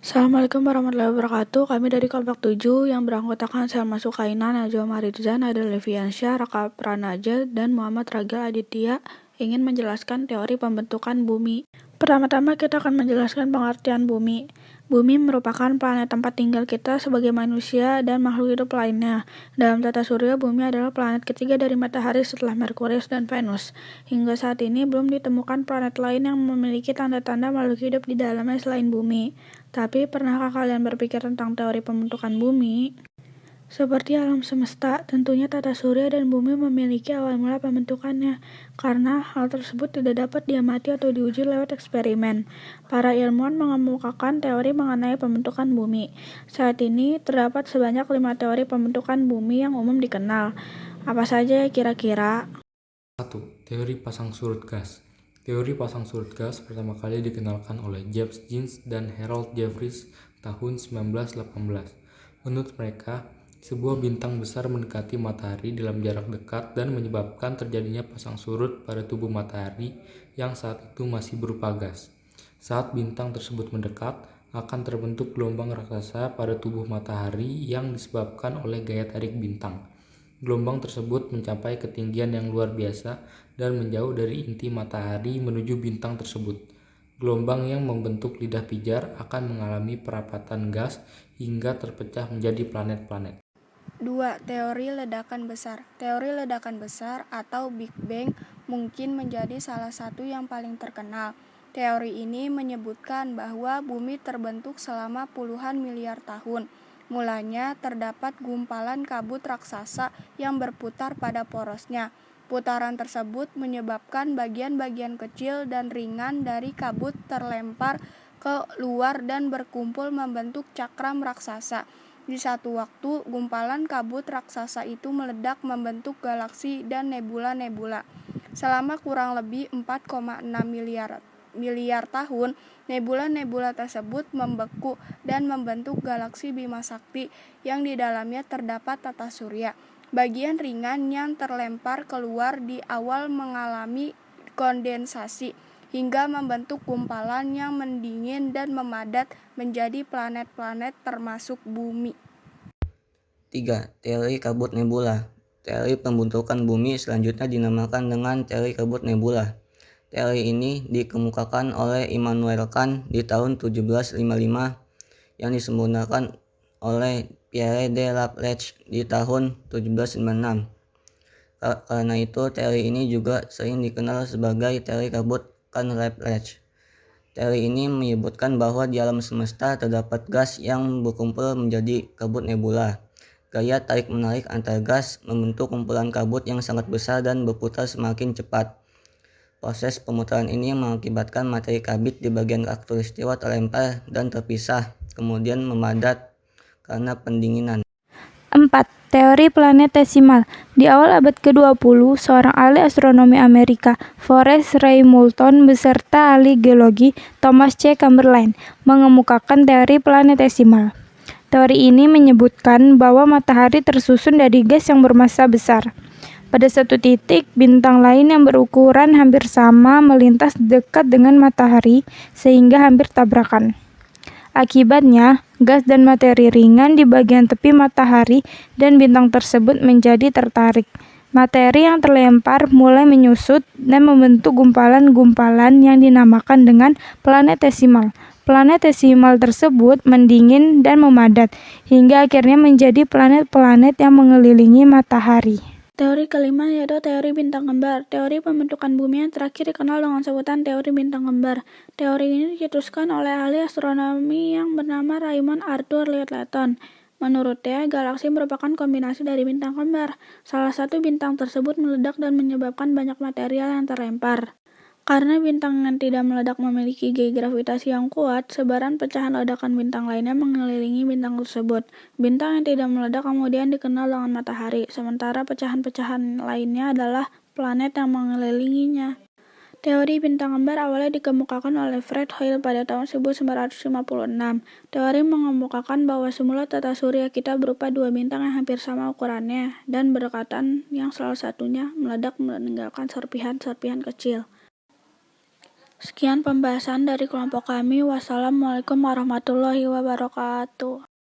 Assalamualaikum warahmatullahi wabarakatuh. Kami dari kelompok 7 yang beranggotakan Selma Sukaina, Najwa Mariza, Nada Leviansyah, Raka Pranaja, dan Muhammad Ragil Aditya ingin menjelaskan teori pembentukan bumi. Pertama-tama kita akan menjelaskan pengertian bumi. Bumi merupakan planet tempat tinggal kita sebagai manusia dan makhluk hidup lainnya. Dalam tata surya, bumi adalah planet ketiga dari matahari setelah Merkurius dan Venus. Hingga saat ini belum ditemukan planet lain yang memiliki tanda-tanda makhluk hidup di dalamnya selain bumi. Tapi pernahkah kalian berpikir tentang teori pembentukan bumi? Seperti alam semesta, tentunya tata surya dan bumi memiliki awal mula pembentukannya, karena hal tersebut tidak dapat diamati atau diuji lewat eksperimen. Para ilmuwan mengemukakan teori mengenai pembentukan bumi. Saat ini, terdapat sebanyak 5 teori pembentukan bumi yang umum dikenal. Apa saja kira-kira? 1. Teori pasang surut gas. Teori pasang surut gas pertama kali dikenalkan oleh James Jeans dan Harold Jeffreys tahun 1918. Menurut mereka, sebuah bintang besar mendekati matahari dalam jarak dekat dan menyebabkan terjadinya pasang surut pada tubuh matahari yang saat itu masih berupa gas. Saat bintang tersebut mendekat, akan terbentuk gelombang raksasa pada tubuh matahari yang disebabkan oleh gaya tarik bintang. Gelombang tersebut mencapai ketinggian yang luar biasa dan menjauh dari inti matahari menuju bintang tersebut. Gelombang yang membentuk lidah pijar akan mengalami perapatan gas hingga terpecah menjadi planet-planet. 2. Teori ledakan besar. Teori ledakan besar atau Big Bang mungkin menjadi salah satu yang paling terkenal. Teori ini menyebutkan bahwa bumi terbentuk selama puluhan miliar tahun. Mulanya terdapat gumpalan kabut raksasa yang berputar pada porosnya. Putaran tersebut menyebabkan bagian-bagian kecil dan ringan dari kabut terlempar ke luar dan berkumpul membentuk cakram raksasa. Di satu waktu, gumpalan kabut raksasa itu meledak membentuk galaksi dan nebula-nebula. Selama kurang lebih 4,6 miliar tahun, nebula-nebula tersebut membeku dan membentuk galaksi Bima Sakti yang di dalamnya terdapat tata surya. Bagian ringan yang terlempar keluar di awal mengalami kondensasi hingga membentuk gumpalan yang mendingin dan memadat menjadi planet-planet termasuk bumi. 3. Teori kabut nebula. Teori pembentukan bumi selanjutnya dinamakan dengan teori kabut nebula. Teori ini dikemukakan oleh Immanuel Kant di tahun 1755 yang disempurnakan oleh Pierre de Laplace di tahun 1796. Karena itu, teori ini juga sering dikenal sebagai teori kabut Kant-Laplace. Teori ini menyebutkan bahwa di alam semesta terdapat gas yang berkumpul menjadi kabut nebula. Gaya tarik-menarik antar gas membentuk kumpulan kabut yang sangat besar dan berputar semakin cepat. Proses pemutaran ini mengakibatkan materi kabit di bagian khatulistiwa terlempar dan terpisah, kemudian memadat karena pendinginan. 4. Teori planetesimal. Di awal abad ke-20, seorang ahli astronomi Amerika, Forrest Ray Moulton, beserta ahli geologi Thomas C. Chamberlain, mengemukakan teori planetesimal. Teori ini menyebutkan bahwa matahari tersusun dari gas yang bermassa besar. Pada satu titik, bintang lain yang berukuran hampir sama melintas dekat dengan matahari sehingga hampir tabrakan. Akibatnya, gas dan materi ringan di bagian tepi matahari dan bintang tersebut menjadi tertarik. Materi yang terlempar mulai menyusut dan membentuk gumpalan-gumpalan yang dinamakan dengan planetesimal. Planetesimal tersebut mendingin dan memadat, hingga akhirnya menjadi planet-planet yang mengelilingi matahari. Teori kelima yaitu teori bintang kembar. Teori pembentukan bumi yang terakhir dikenal dengan sebutan teori bintang kembar. Teori ini dicetuskan oleh ahli astronomi yang bernama Raymond Arthur Littleton. Menurutnya, galaksi merupakan kombinasi dari bintang kembar. Salah satu bintang tersebut meledak dan menyebabkan banyak material yang terlempar. Karena bintang yang tidak meledak memiliki gaya gravitasi yang kuat, sebaran pecahan ledakan bintang lainnya mengelilingi bintang tersebut. Bintang yang tidak meledak kemudian dikenal dengan matahari, sementara pecahan-pecahan lainnya adalah planet yang mengelilinginya. Teori bintang kembar awalnya dikemukakan oleh Fred Hoyle pada tahun 1956. Teori mengemukakan bahwa semula tata surya kita berupa dua bintang yang hampir sama ukurannya dan berdekatan, yang salah satunya meledak meninggalkan serpihan-serpihan kecil. Sekian pembahasan dari kelompok kami. Wassalamualaikum warahmatullahi wabarakatuh.